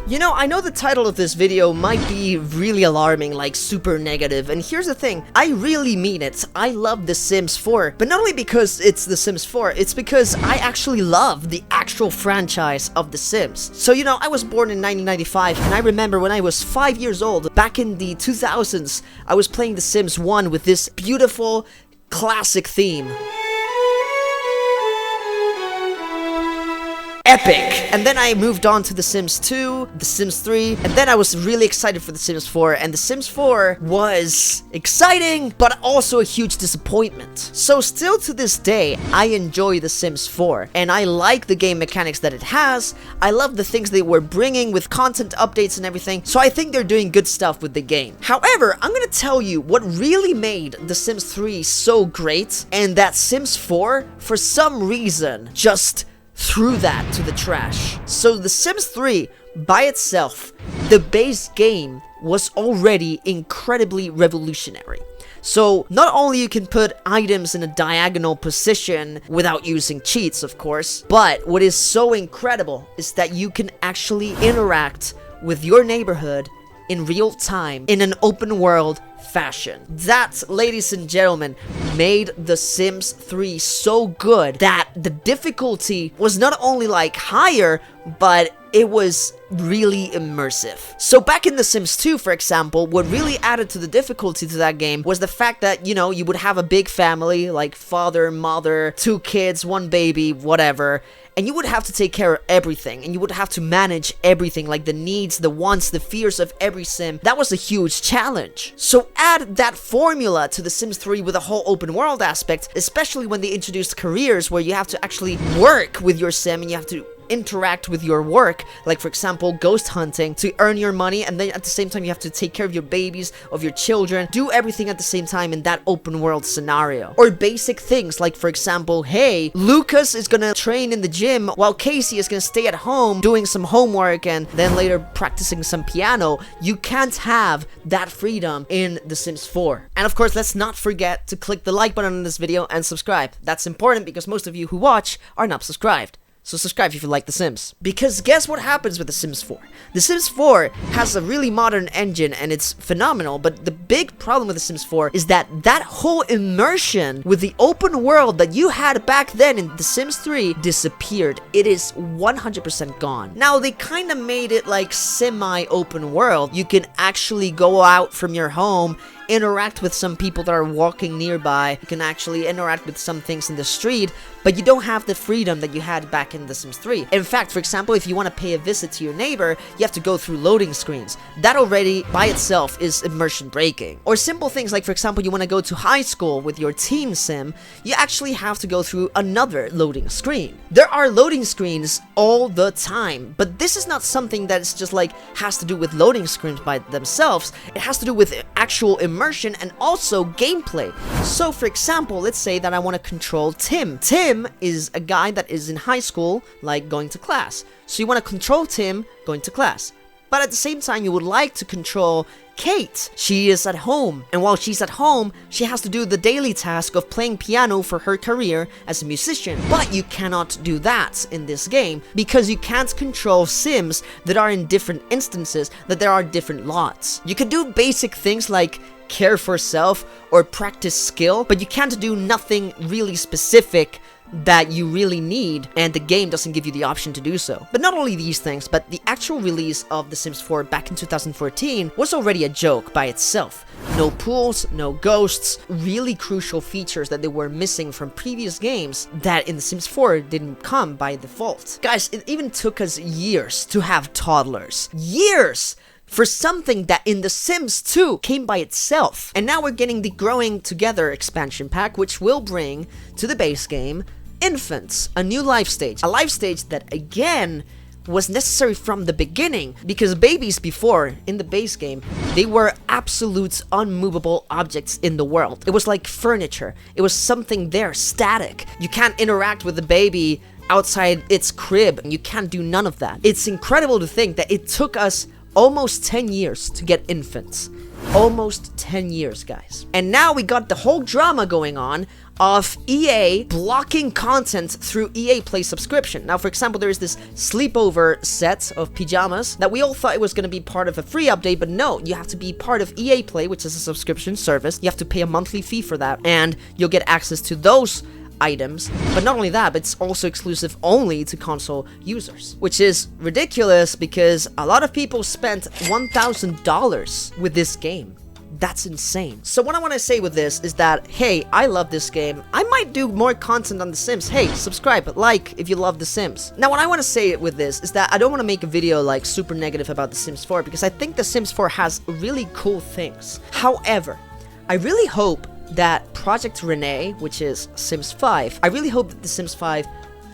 You know, I know the title of this video might be really alarming, like super negative, and here's the thing, I really mean it. I love The Sims 4, but not only because it's The Sims 4, it's because I actually love the actual franchise of The Sims. So, you know, I was born in 1995, and I remember when I was 5 years old, back in the 2000s, I was playing The Sims 1 with this beautiful, classic theme. Epic! And then I moved on to The Sims 2, The Sims 3, and then I was really excited for The Sims 4, and The Sims 4 was exciting, but also a huge disappointment. So still to this day, I enjoy The Sims 4, and I like the game mechanics that it has. I love the things they were bringing with content updates and everything, so I think they're doing good stuff with the game. However, I'm gonna tell you what really made The Sims 3 so great, and that Sims 4, for some reason, just threw that to the trash. So The Sims 3, by itself, the base game was already incredibly revolutionary. So not only you can put items in a diagonal position without using cheats, of course, but what is so incredible is that you can actually interact with your neighborhood in real time in an open world fashion. That, ladies and gentlemen, made The Sims 3 so good that the difficulty was not only like higher, but it was really immersive. So back in The Sims 2, for example, what really added to the difficulty to that game was the fact that, you know, you would have a big family, like father, mother, 2 kids, 1 baby, whatever, and you would have to take care of everything, and you would have to manage everything, like the needs, the wants, the fears of every sim. That was a huge challenge. So add that formula to The Sims 3 with a whole open world aspect, especially when they introduced careers where you have to actually work with your sim and you have to interact with your work, like for example ghost hunting, to earn your money, and then at the same time you have to take care of your babies, of your children, do everything at the same time in that open world scenario. Or basic things like, for example, hey, Lucas is gonna train in the gym while Casey is gonna stay at home doing some homework and then later practicing some piano. You can't have that freedom in The Sims 4. And of course, let's not forget to click the like button on this video and subscribe. That's important because most of you who watch are not subscribed. So subscribe if you like The Sims. Because guess what happens with The Sims 4? The Sims 4 has a really modern engine and it's phenomenal, but the big problem with The Sims 4 is that that whole immersion with the open world that you had back then in The Sims 3 disappeared. It is 100% gone. Now, they kind of made it like semi-open world. You can actually go out from your home, interact with some people that are walking nearby, you can actually interact with some things in the street, but you don't have the freedom that you had back in The Sims 3. In fact, for example, if you want to pay a visit to your neighbor, you have to go through loading screens. That already by itself is immersion breaking. Or simple things like, for example, you want to go to high school with your teen sim, you actually have to go through another loading screen. There are loading screens all the time, but this is not something that is just like has to do with loading screens by themselves. It has to do with actual immersion and also gameplay. So for example, let's say that I want to control Tim. Tim is a guy that is in high school, like going to class. So you want to control Tim going to class. But at the same time, you would like to control Kate. She is at home, and while she's at home, she has to do the daily task of playing piano for her career as a musician. But you cannot do that in this game because you can't control Sims that are in different instances, that there are different lots. You can do basic things like care for self or practice skill, but you can't do nothing really specific that you really need, and the game doesn't give you the option to do so. But not only these things, but the actual release of The Sims 4 back in 2014 was already a joke by itself. No pools, no ghosts, really crucial features that they were missing from previous games that in The Sims 4 didn't come by default. Guys, it even took us years to have toddlers. Years! For something that in The Sims 2 came by itself. And now we're getting the Growing Together expansion pack, which will bring to the base game infants, a new life stage. A life stage that, again, was necessary from the beginning, because babies before, in the base game, they were absolute unmovable objects in the world. It was like furniture. It was something there, static. You can't interact with the baby outside its crib. You can't do none of that. It's incredible to think that it took us almost 10 years to get infants. Almost 10 years, guys. And now we got the whole drama going on of EA blocking content through EA Play subscription. Now, for example, there is this sleepover set of pajamas that we all thought it was going to be part of a free update, but no, you have to be part of EA Play, which is a subscription service. You have to pay a monthly fee for that, and you'll get access to those items. But not only that, but it's also exclusive only to console users, which is ridiculous because a lot of people spent $1,000 with this game. That's insane. So what I want to say with this is that, hey, I love this game. I might do more content on The Sims. Hey, subscribe, like if you love The Sims. Now, what I want to say with this is that I don't want to make a video like super negative about The Sims 4 because I think The Sims 4 has really cool things. However, I really hope that Project Rene, which is Sims 5, I really hope that The Sims 5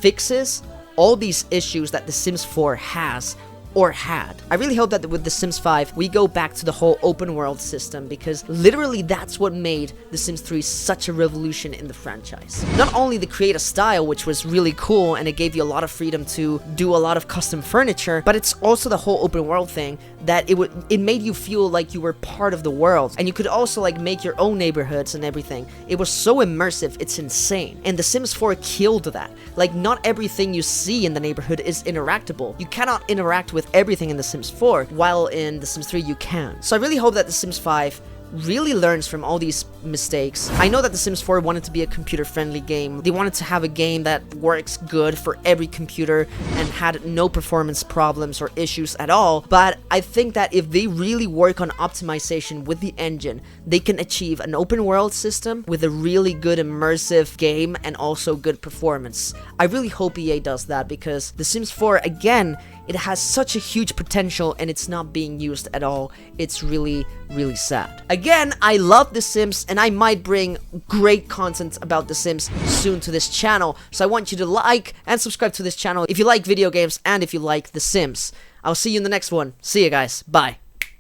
fixes all these issues that The Sims 4 has or had. I really hope that with The Sims 5, we go back to the whole open world system because literally that's what made The Sims 3 such a revolution in the franchise. Not only the creative style, which was really cool and it gave you a lot of freedom to do a lot of custom furniture, but it's also the whole open world thing that it made you feel like you were part of the world, and you could also like make your own neighborhoods and everything. It was so immersive, it's insane. And The Sims 4 killed that. Like, not everything you see in the neighborhood is interactable. You cannot interact with everything in The Sims 4, while in The Sims 3 you can. So I really hope that The Sims 5 really learns from all these mistakes. I know that The Sims 4 wanted to be a computer-friendly game. They wanted to have a game that works good for every computer and had no performance problems or issues at all, but I think that if they really work on optimization with the engine, they can achieve an open world system with a really good immersive game and also good performance. I really hope EA does that because The Sims 4, again, it has such a huge potential and it's not being used at all. It's really, really sad. Again, I love The Sims and I might bring great content about The Sims soon to this channel. So I want you to like and subscribe to this channel if you like video games and if you like The Sims. I'll see you in the next one. See you guys. Bye.